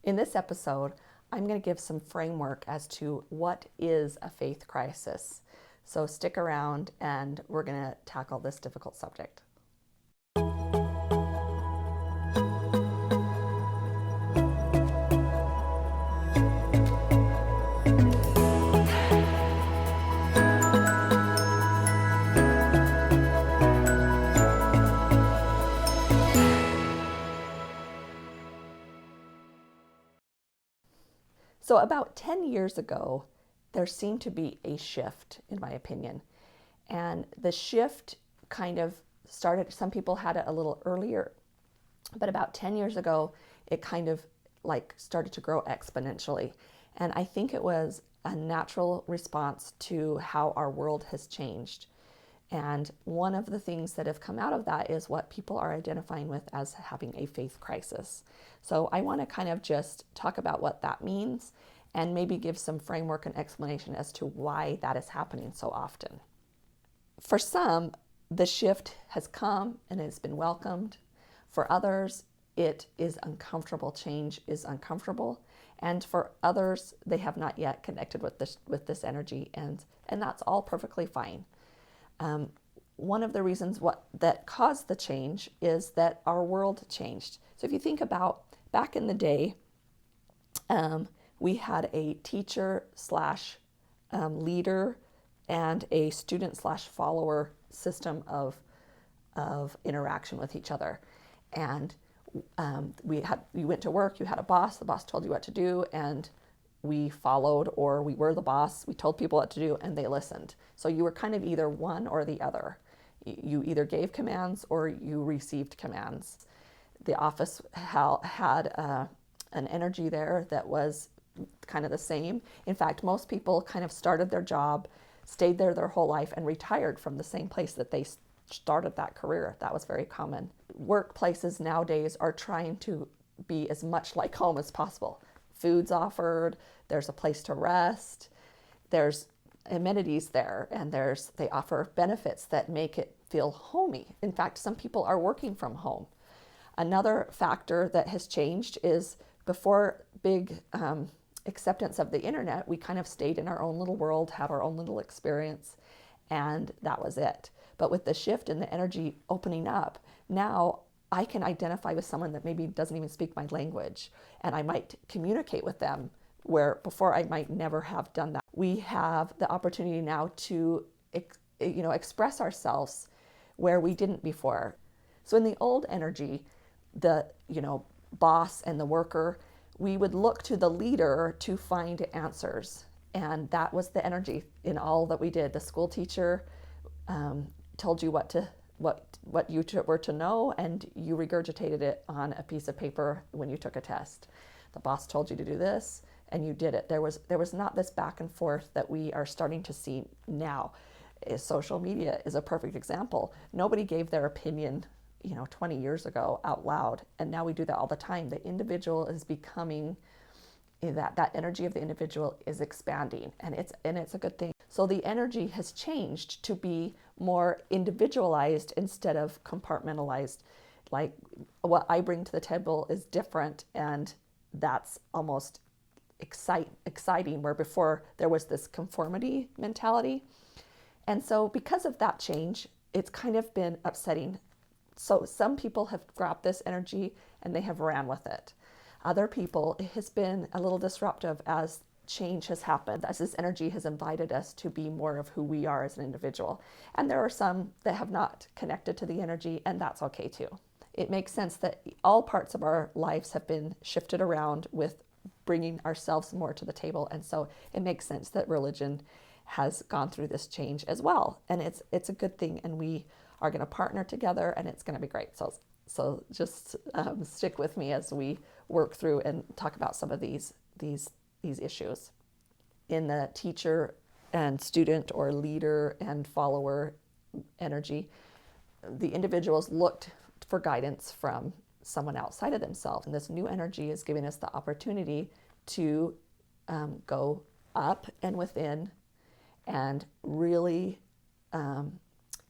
In this episode, I'm going to give some framework as to what is a faith crisis. So stick around and we're going to tackle this difficult subject. So about 10 years ago, there seemed to be a shift, in my opinion. And the shift kind of started, some people had it a little earlier, but about 10 years ago, it kind of like started to grow exponentially. And I think it was a natural response to how our world has changed. And one of the things that have come out of that is what people are identifying with as having a faith crisis. So I want to kind of just talk about what that means and maybe give some framework and explanation as to why that is happening so often. For some, the shift has come and has been welcomed. For others, it is uncomfortable. Change is uncomfortable. And for others, they have not yet connected with this energy, and that's all perfectly fine. One of the reasons that caused the change is that our world changed. So if you think about back in the day, we had a teacher slash leader and a student slash follower system of interaction with each other. And you went to work, you had a boss, the boss told you what to do, and we followed, or we were the boss, we told people what to do, and they listened. So you were kind of either one or the other. You either gave commands or you received commands. The office had an energy there that was kind of the same. In fact, most people kind of started their job, stayed there their whole life, and retired from the same place that they started that career. That was very common. Workplaces nowadays are trying to be as much like home as possible. Food's offered, there's a place to rest, there's amenities there, and they offer benefits that make it feel homey. In fact, some people are working from home. Another factor that has changed is before big acceptance of the internet, we kind of stayed in our own little world, had our own little experience, and that was it. But with the shift in the energy opening up, now I can identify with someone that maybe doesn't even speak my language, and I might communicate with them where before I might never have done that. We have the opportunity now to express ourselves where we didn't before. So in the old energy, the boss and the worker, we would look to the leader to find answers, and that was the energy in all that we did. The school teacher told you what you were to know, and you regurgitated it on a piece of paper when you took a test. The boss told you to do this, and you did it. There was not this back and forth that we are starting to see now. Social media is a perfect example. Nobody gave their opinion 20 years ago out loud, and now we do that all the time. The individual is becoming, that energy of the individual is expanding, and it's a good thing. So the energy has changed to be more individualized instead of compartmentalized. Like what I bring to the table is different, and that's almost exciting, where before there was this conformity mentality. And so because of that change, it's kind of been upsetting. So some people have grabbed this energy and they have ran with it. Other people, it has been a little disruptive as change has happened, as this energy has invited us to be more of who we are as an individual. And there are some that have not connected to the energy, and that's okay too. It makes sense that all parts of our lives have been shifted around with bringing ourselves more to the table. And so it makes sense that religion has gone through this change as well. And it's a good thing, and we are going to partner together, and it's going to be great. So just stick with me as we work through and talk about some of these issues. In the teacher and student or leader and follower energy, the individuals looked for guidance from someone outside of themselves. And this new energy is giving us the opportunity to go up and within and really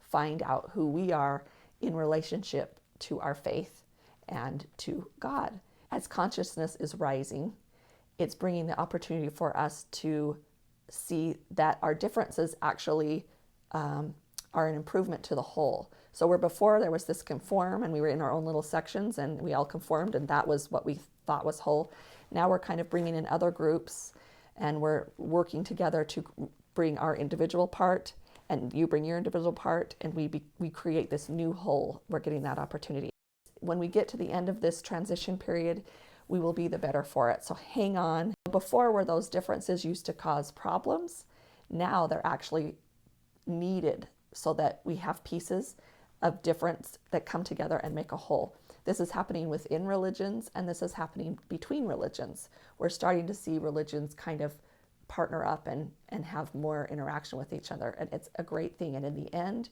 find out who we are in relationship to our faith and to God. As consciousness is rising, it's bringing the opportunity for us to see that our differences actually are an improvement to the whole. So where before there was this conform and we were in our own little sections and we all conformed and that was what we thought was whole. Now we're kind of bringing in other groups and we're working together to bring our individual part, and you bring your individual part, and we create this new whole. We're getting that opportunity. When we get to the end of this transition period, we will be the better for it. So hang on. Before, where those differences used to cause problems, now they're actually needed so that we have pieces of difference that come together and make a whole. This is happening within religions, and this is happening between religions. We're starting to see religions kind of partner up and have more interaction with each other, and it's a great thing. And in the end,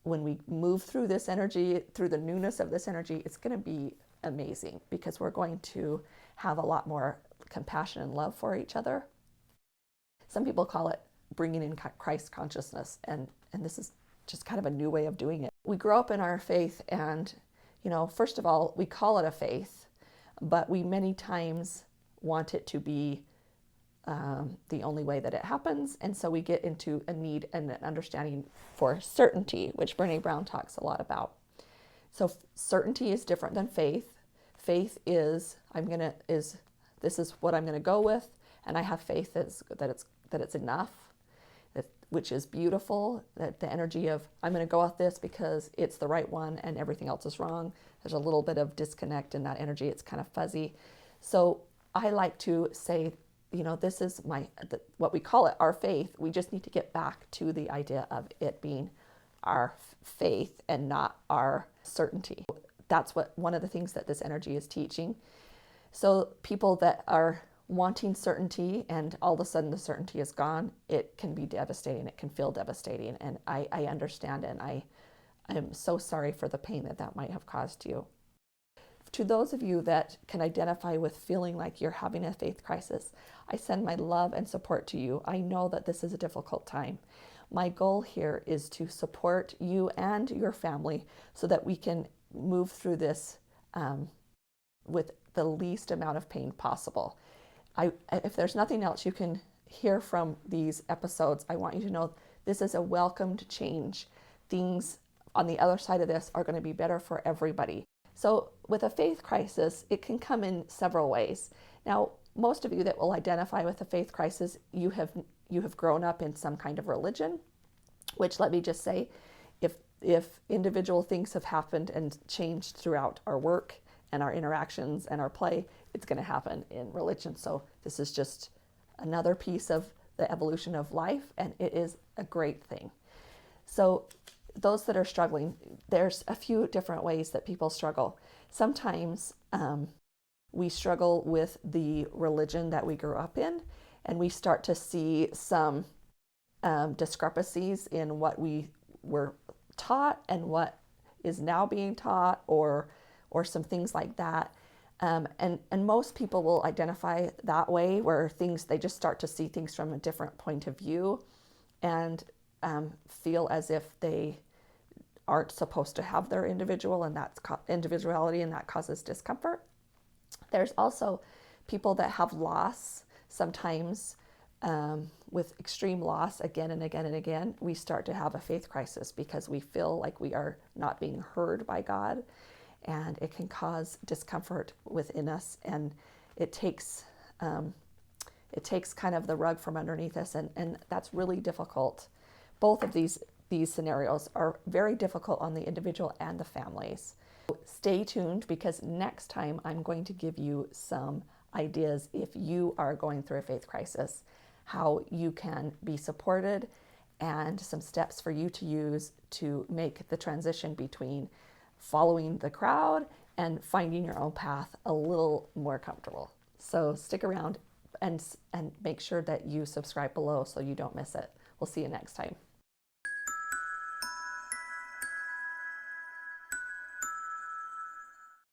when we move through this energy, through the newness of this energy, it's going to be amazing because we're going to have a lot more compassion and love for each other. Some people call it bringing in Christ consciousness, and this is just kind of a new way of doing it. We grow up in our faith, and first of all, we call it a faith, but we many times want it to be the only way that it happens, and so we get into a need and an understanding for certainty, which Brene Brown talks a lot about. So certainty is different than faith. Faith is this is what I'm going to go with, and I have faith that it's enough, which is beautiful. That the energy of I'm going to go with this because it's the right one, and everything else is wrong. There's a little bit of disconnect in that energy. It's kind of fuzzy. So I like to say, this is what we call it, our faith. We just need to get back to the idea of it being our faith and not our certainty. That's one of the things that this energy is teaching. So people that are wanting certainty and all of a sudden the certainty is gone, it can be devastating. It can feel devastating. And I understand, and I am so sorry for the pain that might have caused you. To those of you that can identify with feeling like you're having a faith crisis, I send my love and support to you. I know that this is a difficult time. My goal here is to support you and your family so that we can move through this with the least amount of pain possible. If there's nothing else you can hear from these episodes, I want you to know this is a welcomed change. Things on the other side of this are going to be better for everybody. So with a faith crisis, it can come in several ways. Now, most of you that will identify with a faith crisis, you have grown up in some kind of religion, which, let me just say, if individual things have happened and changed throughout our work and our interactions and our play, it's going to happen in religion. So this is just another piece of the evolution of life, and it is a great thing. So those that are struggling, there's a few different ways that people struggle. Sometimes we struggle with the religion that we grew up in, and we start to see some discrepancies in what we were taught and what is now being taught, or some things like that. And most people will identify that way, where they just start to see things from a different point of view and feel as if they aren't supposed to have their individuality, and that causes discomfort. There's also people that have loss. Sometimes with extreme loss, again and again and again, we start to have a faith crisis because we feel like we are not being heard by God, and it can cause discomfort within us, and it takes kind of the rug from underneath us, and that's really difficult. Both of these scenarios are very difficult on the individual and the families. Stay tuned, because next time I'm going to give you some ideas if you are going through a faith crisis, how you can be supported, and some steps for you to use to make the transition between following the crowd and finding your own path a little more comfortable. So stick around and make sure that you subscribe below so you don't miss it. We'll see you next time.